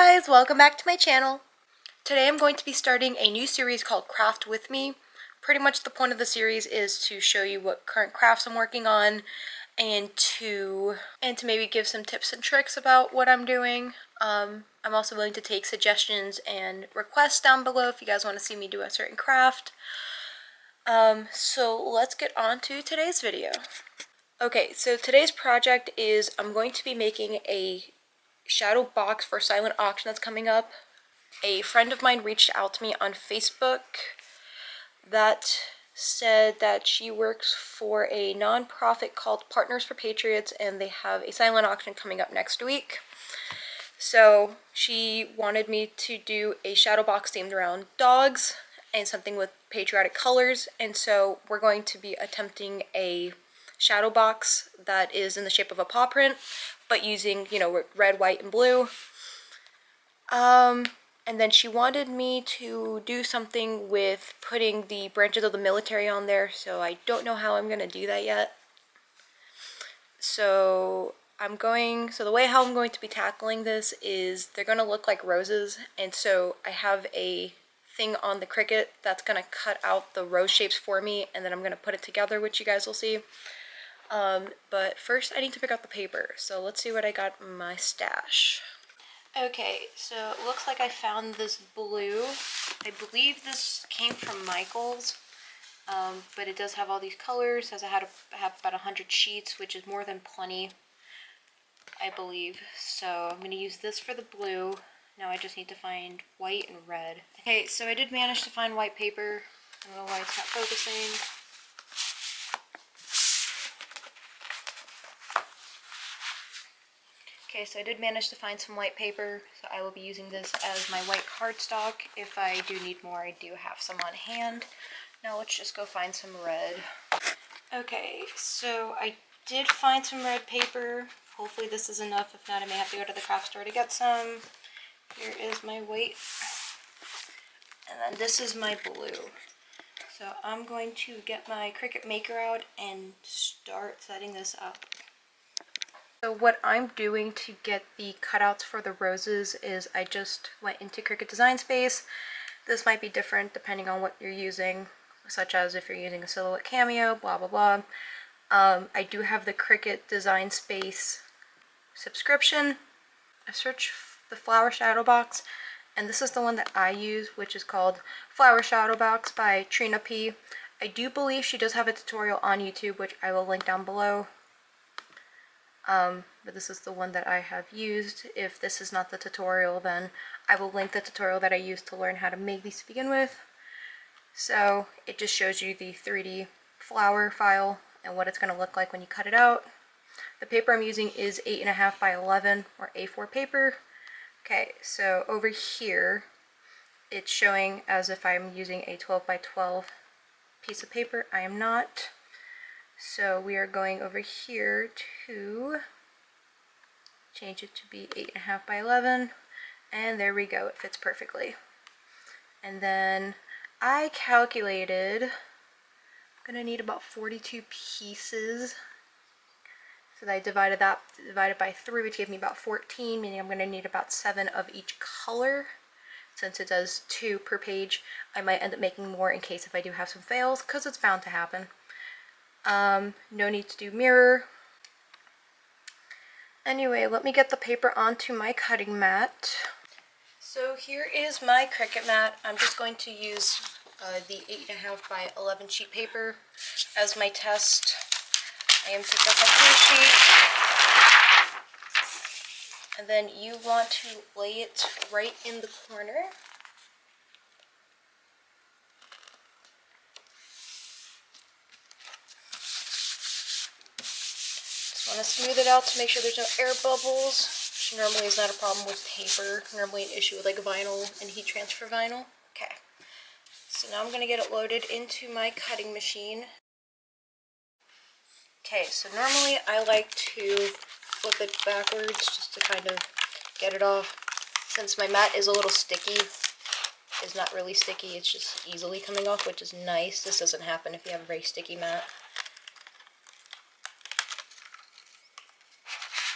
guys, welcome back to my channel. Today I'm going to be starting a new series called Craft With Me. Pretty much the point of the series is to show you what current crafts I'm working on and to maybe give some tips and tricks about what I'm doing. I'm also willing to take suggestions and requests down below if you guys want to see me do a certain craft. So let's get on to today's video. Okay, so today's project is I'm going to be making a shadow box for silent auction that's coming up. A friend of mine reached out to me on Facebook that said that she works for a non-profit called Partners for Patriots, and they have a silent auction coming up next week. So she wanted me to do a shadow box themed around dogs and something with patriotic colors, and so we're going to be attempting a shadow box that is in the shape of a paw print, but using, you know, red, white, and blue. And then she wanted me to do something with putting the branches of the military on there, so I don't know how I'm gonna do that yet. So the way how I'm going to be tackling this is they're gonna look like roses, and so I have a thing on the Cricut that's gonna cut out the rose shapes for me, and then I'm gonna put it together, which you guys will see. But first I need to pick out the paper, so let's see what I got in my stash. Okay, so it looks like I found this blue. I believe this came from Michael's, but it does have all these colors. It says I have about 100 sheets, which is more than plenty, I believe. So I'm going to use this for the blue. Now I just need to find white and red. Okay, so I did manage to find white paper. I don't know why it's not focusing. Okay, so I did manage to find some white paper, so I will be using this as my white cardstock. If I do need more, I do have some on hand. Now let's just go find some red. Okay, so I did find some red paper. Hopefully this is enough. If not, I may have to go to the craft store to get some. Here is my white. And then this is my blue. So I'm going to get my Cricut Maker out and start setting this up. So what I'm doing to get the cutouts for the roses is I just went into Cricut Design Space. This might be different depending on what you're using, such as if you're using a Silhouette Cameo, blah blah blah. I do have the Cricut Design Space subscription. I searched the Flower Shadow Box, and this is the one that I use, which is called Flower Shadow Box by Trena P. I do believe she does have a tutorial on YouTube, which I will link down below. But this is the one that I have used. If this is not the tutorial, then I will link the tutorial that I used to learn how to make these to begin with. So it just shows you the 3D flower file and what it's going to look like when you cut it out. The paper I'm using is 8.5 by 11 or A4 paper. Okay, so over here it's showing as if I'm using a 12 by 12 piece of paper. I am not. So we are going over here to change it to be 8.5 by 11, and there we go, it fits perfectly. And then I calculated I'm gonna need about 42 pieces. So I divided by 3, which gave me about 14, meaning I'm gonna need about 7 of each color. Since it does 2 per page, I might end up making more in case if I do have some fails, because it's bound to happen. No need to do mirror. Anyway, let me get the paper onto my cutting mat. So here is my Cricut mat. I'm just going to use the 8.5 by 11 sheet paper as my test. I am picked up a clear sheet. And then you want to lay it right in the corner. Want to smooth it out to make sure there's no air bubbles, which normally is not a problem with paper. Normally an issue with like vinyl and heat transfer vinyl. Okay, so now I'm going to get it loaded into my cutting machine. Okay, so normally I like to flip it backwards just to kind of get it off. Since my mat is a little sticky, it's not really sticky, it's just easily coming off, which is nice. This doesn't happen if you have a very sticky mat.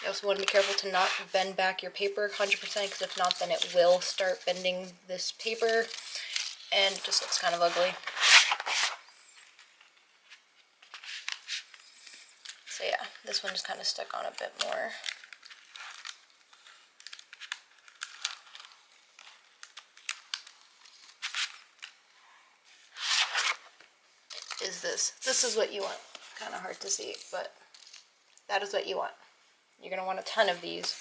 You also want to be careful to not bend back your paper 100%, because if not, then it will start bending this paper and it just looks kind of ugly. So yeah, this one just kind of stuck on a bit more. This is what you want. Kind of hard to see, but that is what you want. You're going to want a ton of these.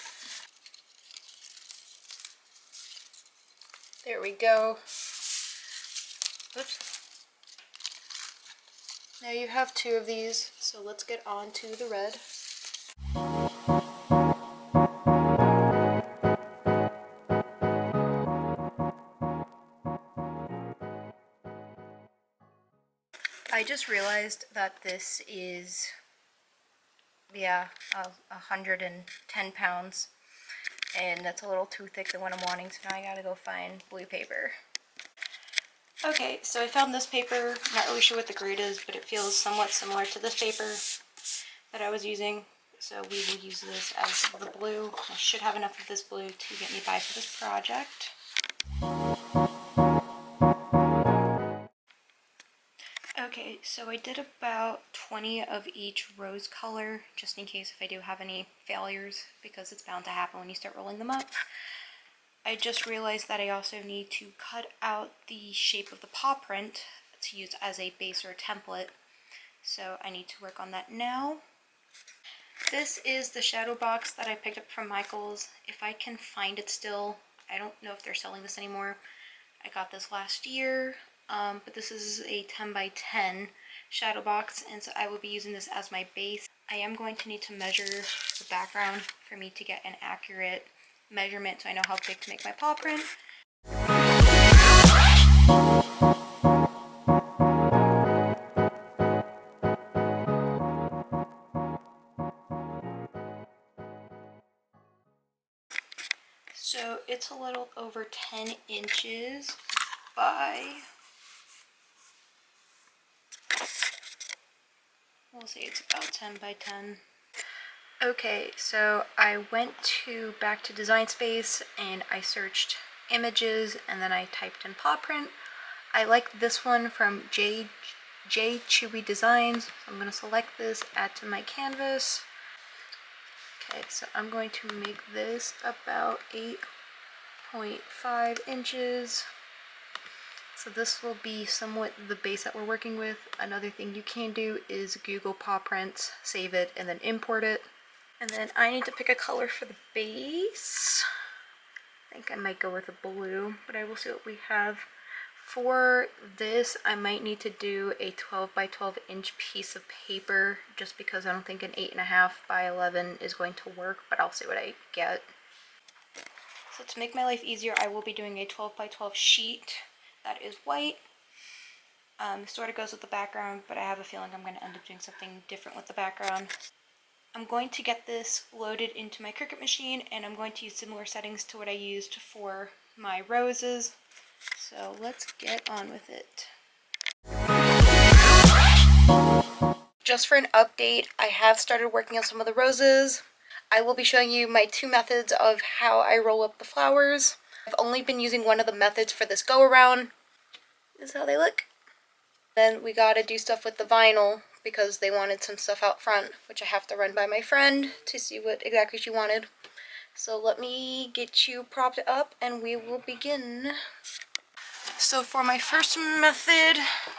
There we go. Oops. Now you have 2 of these, so let's get on to the red. I just realized that this is, yeah, 110 pounds, and that's a little too thick than what I'm wanting, so now I gotta go find blue paper. Okay, so I found this paper. Not really sure what the grade is, but it feels somewhat similar to this paper that I was using, so we will use this as the blue. I should have enough of this blue to get me by for this project. Okay, so I did about 20 of each rose color, just in case if I do have any failures, because it's bound to happen when you start rolling them up. I just realized that I also need to cut out the shape of the paw print to use as a base or a template, so I need to work on that now. This is the shadow box that I picked up from Michael's. If I can find it still, I don't know if they're selling this anymore. I got this last year. But this is a 10 by 10 shadow box, and so I will be using this as my base. I am going to need to measure the background for me to get an accurate measurement so I know how big to make my paw print. So it's a little over 10 inches by, we'll say it's about 10 by 10. Okay, so I went back to Design Space and I searched images and then I typed in paw print. I like this one from JChewyDesigns. I'm going to select this, add to my canvas. Okay, so I'm going to make this about 8.5 inches. So this will be somewhat the base that we're working with. Another thing you can do is Google paw prints, save it, and then import it. And then I need to pick a color for the base. I think I might go with a blue, but I will see what we have. For this, I might need to do a 12 by 12 inch piece of paper, just because I don't think an 8.5 by 11 is going to work, but I'll see what I get. So to make my life easier, I will be doing a 12 by 12 sheet that is white. Sort of goes with the background, but I have a feeling I'm going to end up doing something different with the background. I'm going to get this loaded into my Cricut machine, and I'm going to use similar settings to what I used for my roses. So let's get on with it. Just for an update, I have started working on some of the roses. I will be showing you my 2 methods of how I roll up the flowers. I've only been using one of the methods for this go around. This is how they look. Then we gotta do stuff with the vinyl because they wanted some stuff out front, which I have to run by my friend to see what exactly she wanted. So let me get you propped up and we will begin. So for my first method,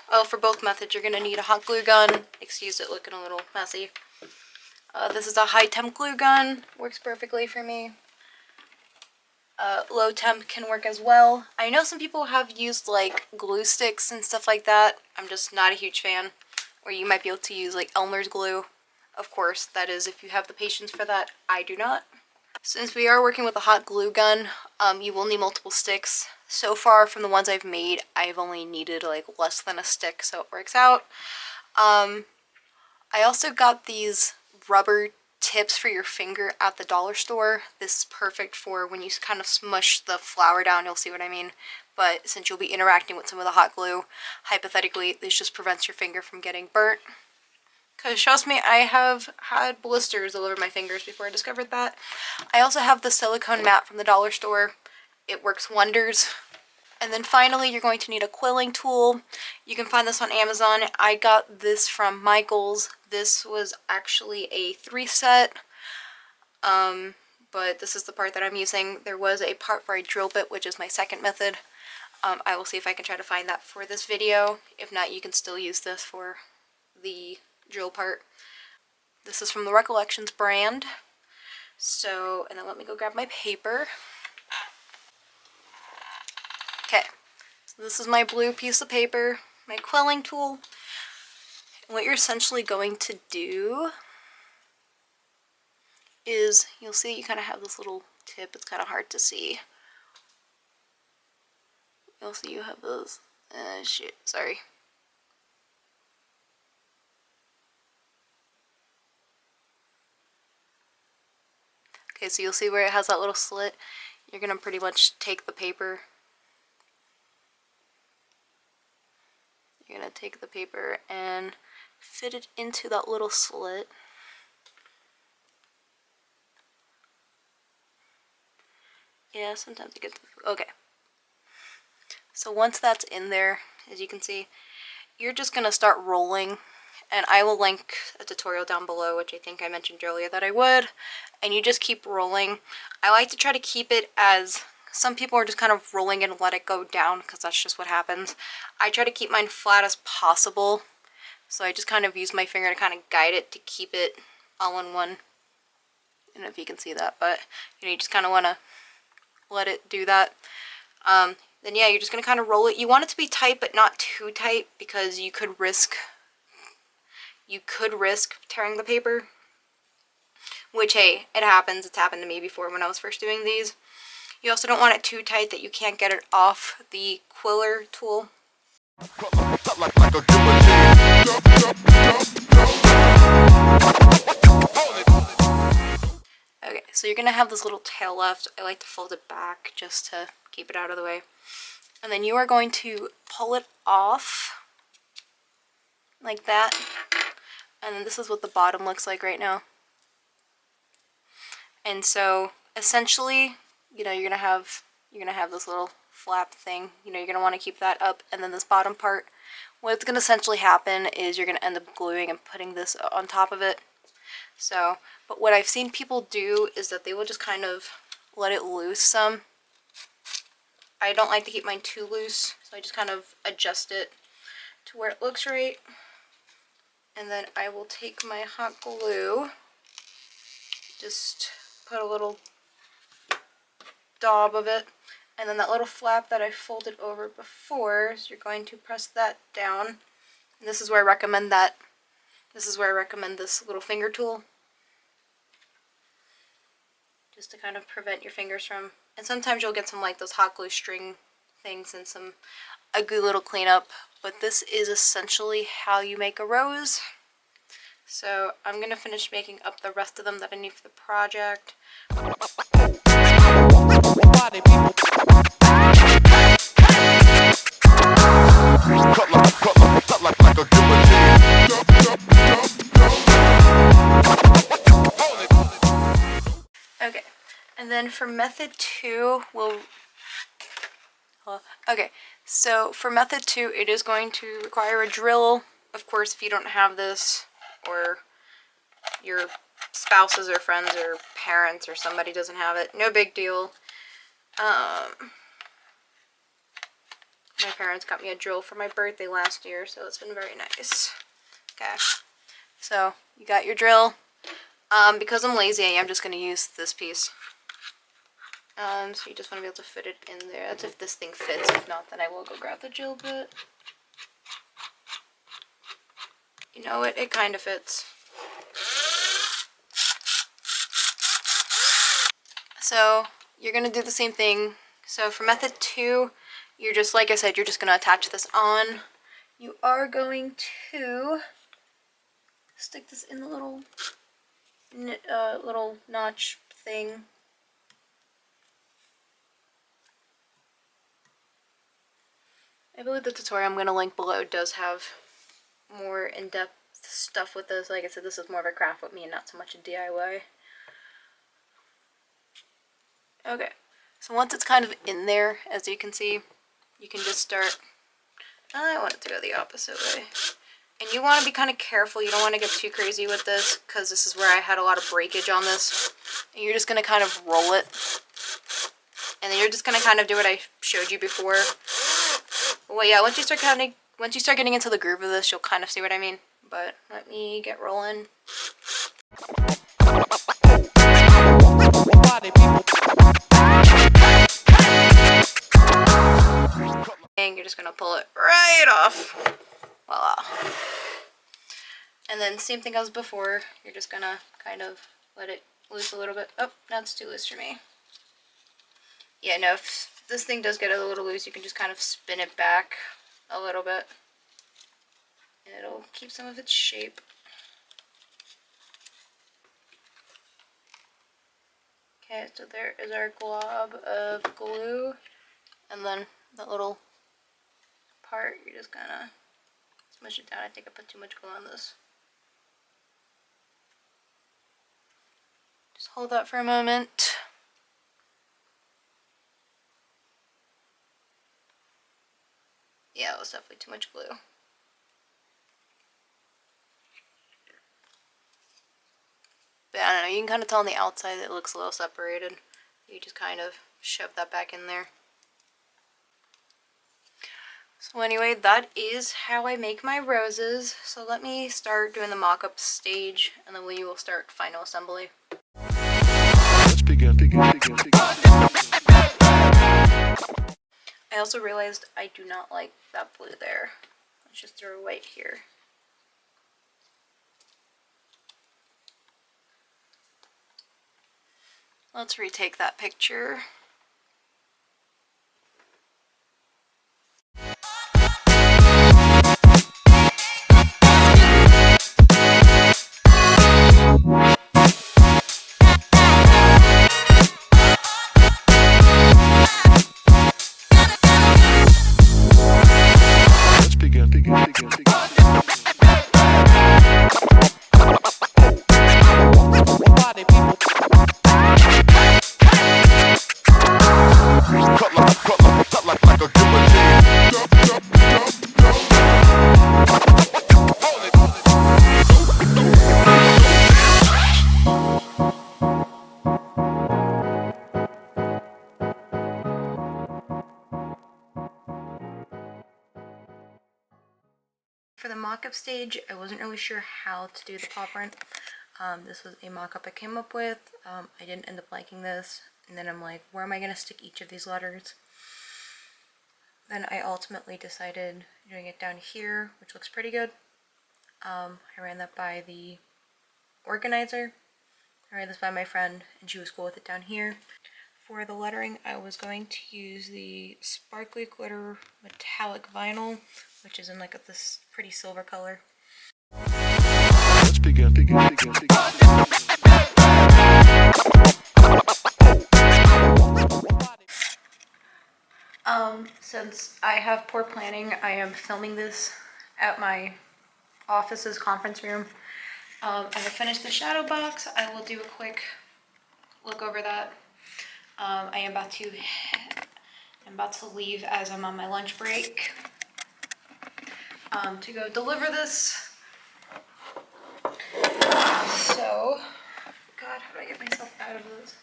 well, for both methods, you're gonna need a hot glue gun. Excuse it looking a little messy. This is a high temp glue gun, works perfectly for me. Low temp can work as well. I know some people have used like glue sticks and stuff like that. I'm just not a huge fan. Or you might be able to use like Elmer's glue. Of course, that is if you have the patience for that. I do not. Since we are working with a hot glue gun, you will need multiple sticks. So far from the ones I've made, I've only needed like less than a stick, so it works out. I also got these rubber tips for your finger at the dollar store. This is perfect for when you kind of smush the flour down, you'll see what I mean. But since you'll be interacting with some of the hot glue, hypothetically, this just prevents your finger from getting burnt. Because trust me, I have had blisters all over my fingers before I discovered that. I also have the silicone mat from the dollar store. It works wonders. And then finally, you're going to need a quilling tool. You can find this on Amazon. I got this from Michael's. This was actually a 3-set. But this is the part that I'm using. There was a part for a drill bit, which is my second method. I will see if I can try to find that for this video. If not, you can still use this for the drill part. This is from the Recollections brand. So, and then let me go grab my paper. Okay, so this is my blue piece of paper, my quilling tool. And what you're essentially going to do is, you'll see you kind of have this little tip, it's kind of hard to see. You'll see you have those, shoot, sorry. Okay, so you'll see where it has that little slit. You're going to pretty much take the paper. You're going to take the paper and fit it into that little slit. Yeah, sometimes it gets, okay. So once that's in there, as you can see, you're just going to start rolling. And I will link a tutorial down below, which I think I mentioned earlier that I would. And you just keep rolling. I like to try to keep it as, some people are just kind of rolling and let it go down because that's just what happens. I try to keep mine flat as possible. So I just kind of use my finger to kind of guide it to keep it all in one. I don't know if you can see that, but you know, you just kind of want to let it do that. Then yeah, you're just going to kind of roll it. You want it to be tight, but not too tight because you could risk tearing the paper, which, hey, it happens. It's happened to me before when I was first doing these. You also don't want it too tight that you can't get it off the quiller tool. Okay, so you're going to have this little tail left. I like to fold it back just to keep it out of the way. And then you are going to pull it off like that. And then this is what the bottom looks like right now. And so essentially, you know, you're gonna have this little flap thing. You know, you're gonna want to keep that up, and then this bottom part. What's gonna essentially happen is you're gonna end up gluing and putting this on top of it. So, but what I've seen people do is that they will just kind of let it loose some. I don't like to keep mine too loose, so I just kind of adjust it to where it looks right. And then I will take my hot glue, just put a little daub of it, and then that little flap that I folded over before, so you're going to press that down. And this is where I recommend this little finger tool, just to kind of prevent your fingers from, and sometimes you'll get some like those hot glue string things and a good little cleanup, but this is essentially how you make a rose. So I'm going to finish making up the rest of them that I need for the project. Okay, and then for method 2, for method 2, it is going to require a drill. Of course, if you don't have this, or your spouses or friends or parents or somebody doesn't have it, no big deal. My parents got me a drill for my birthday last year, so it's been very nice. Okay, so you got your drill. Because I'm lazy, I'm just going to use this piece. So you just want to be able to fit it in there. That's if this thing fits. If not, then I will go grab the drill bit. You know what? It kind of fits. So you're going to do the same thing. So for method 2, you're just, like I said, you're just going to attach this on. You are going to stick this in the little notch thing. I believe the tutorial I'm going to link below does have more in-depth stuff with this. Like I said, this is more of a craft with me and not so much a DIY. Okay, so once it's kind of in there, as you can see, you can just start, I want it to go the opposite way. And you want to be kind of careful, you don't want to get too crazy with this, because this is where I had a lot of breakage on this. And you're just going to kind of roll it. And then you're just going to kind of do what I showed you before. Well, yeah, once you start getting into the groove of this, you'll kind of see what I mean. But let me get rolling. And you're just going to pull it right off. Voila. And then same thing as before, you're just going to kind of let it loose a little bit. Oh, that's too loose for me. Yeah, no, if this thing does get a little loose, you can just kind of spin it back a little bit. And it'll keep some of its shape. Okay, so there is our glob of glue. And then that little part, you're just gonna smush it down. I think I put too much glue on this. Just hold that for a moment. Yeah, it was definitely too much glue. But I don't know, you can kind of tell on the outside that it looks a little separated. You just kind of shove that back in there. So anyway, that is how I make my roses. So let me start doing the mock-up stage, and then we will start final assembly. Let's begin. I also realized I do not like that blue there. Let's just throw white here. Let's retake that picture. For the mock-up stage, I wasn't really sure how to do the paw print. This was a mock-up I came up with. I didn't end up liking this, and then I'm like, where am I going to stick each of these letters? Then I ultimately decided doing it down here, which looks pretty good. I ran that by the organizer. I ran this by my friend, and she was cool with it down here. For the lettering, I was going to use the sparkly glitter metallic vinyl, which is in like this pretty silver color. Let's begin. Since I have poor planning, I am filming this at my office's conference room. I have finished the shadow box. I will do a quick look over that. I am about to leave as I'm on my lunch break to go deliver this. So, God, how do I get myself out of this?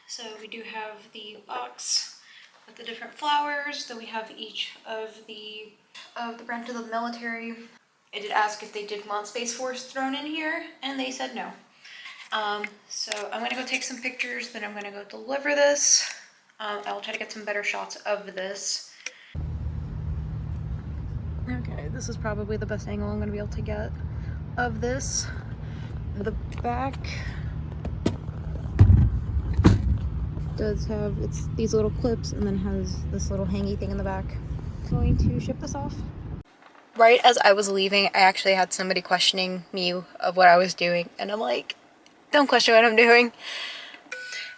So we do have the box with the different flowers. Then we have each of the branch of the military. I did ask if they did want Space Force thrown in here, and they said no. So I'm gonna go take some pictures, then I'm gonna go deliver this. I will try to get some better shots of this. Okay, this is probably the best angle I'm gonna be able to get of this. The back does have these little clips, and then has this little hangy thing in the back. I'm going to ship this off. Right as I was leaving, I actually had somebody questioning me of what I was doing, and I'm like, don't question what I'm doing.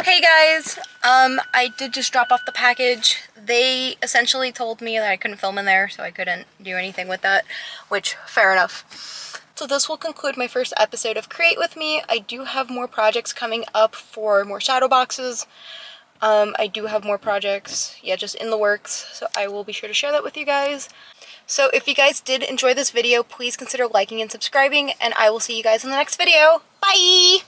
Hey guys, I did just drop off the package. They essentially told me that I couldn't film in there, so I couldn't do anything with that, which, fair enough. So this will conclude my first episode of Create With Me. I do have more projects coming up for more shadow boxes. I do have more projects, yeah, just in the works, so I will be sure to share that with you guys. So if you guys did enjoy this video, please consider liking and subscribing, and I will see you guys in the next video. Bye!